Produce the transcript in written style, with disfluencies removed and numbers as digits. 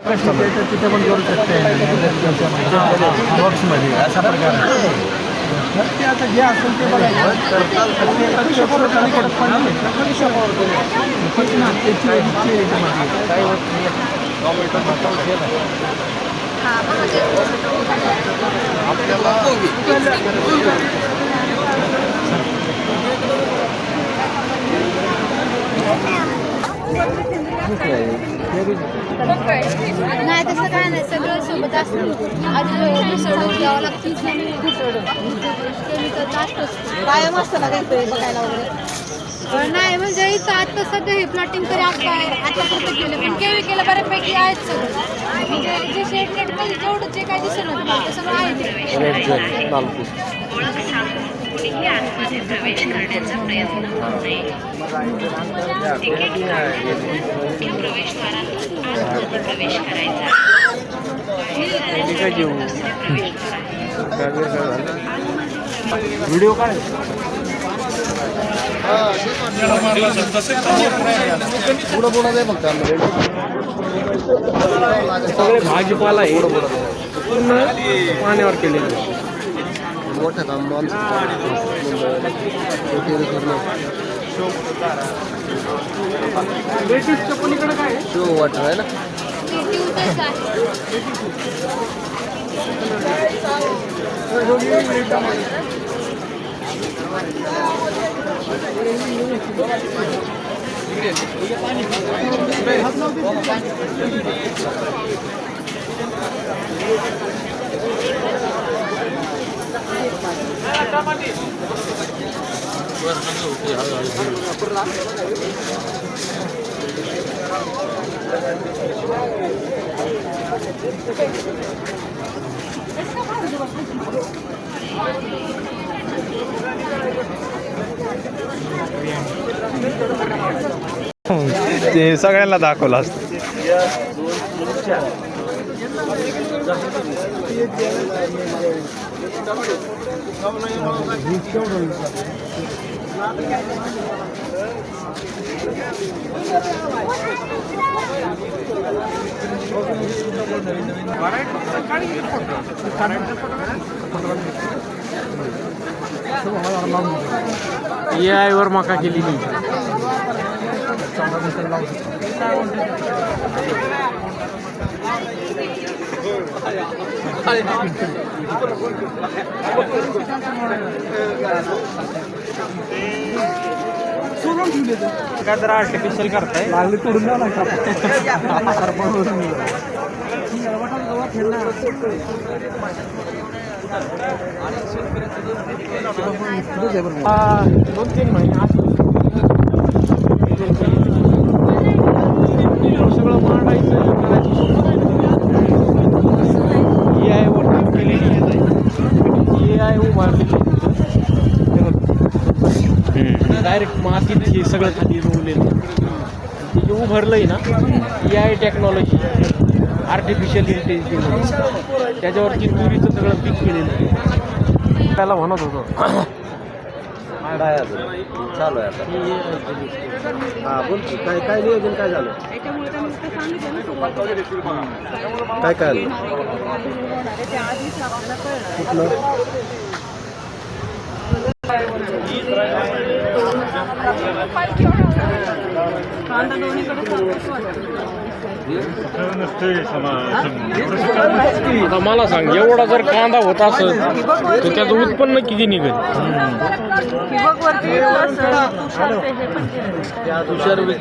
तिथे पण करू शकते बॉक्समध्ये असा प्रकार आहे. ते आता जे असेल ते नाही तसं काय नाही, सगळं सोबत असतं. आधी मिसळून द्यावं लागतं, केमिकल असतंच कायम असतं ना ते बघायला वगैरे. नाही म्हणजे इथं आता सध्या हे प्लॉटिंग तरी आतापर्यंत केलं, पण केमिकल बऱ्यापैकी आहेत सगळं. म्हणजे जे शेडनेटमध्ये जेवढं जे काय दिसत होतं ते सगळं आहे ते. कुणीही आतमध्ये प्रवेश करण्याचा प्रयत्न करू नये. मुख्य प्रवेशद्वारातून आतमध्ये प्रवेश करायचा. व्हिडिओ काढ. सगळे भाजीपाला आहे पूर्ण पाण्यावर केलेलं. मोठं काम शो वाटर आहे ना. ते सगळ्यांना दाखवलं असतं. AI वर मका केलेली. काय तर आर्टिफिशियल करताय लागली तोडून द्यावं लागतं. 2-3 महिने सगळं मांडायचं AI वर केलेली AI उभारलेली डायरेक्ट मातीत हे सगळं खाली रोवलेलं. ते जे उभारलंय ना AI टेक्नॉलॉजी आर्टिफिशियल इंटेलिजन्स त्याच्यावरती तुरीचं सगळं पीक केलेलं. त्याला म्हणत होतो चालू आहे आता. हा बोल की, काय काय नियोजन काय झालं? काय काय आलं कुठलं? आता मला सांग, एवढा जर कांदा होत असेल तर त्याचं उत्पन्न किती निघेल?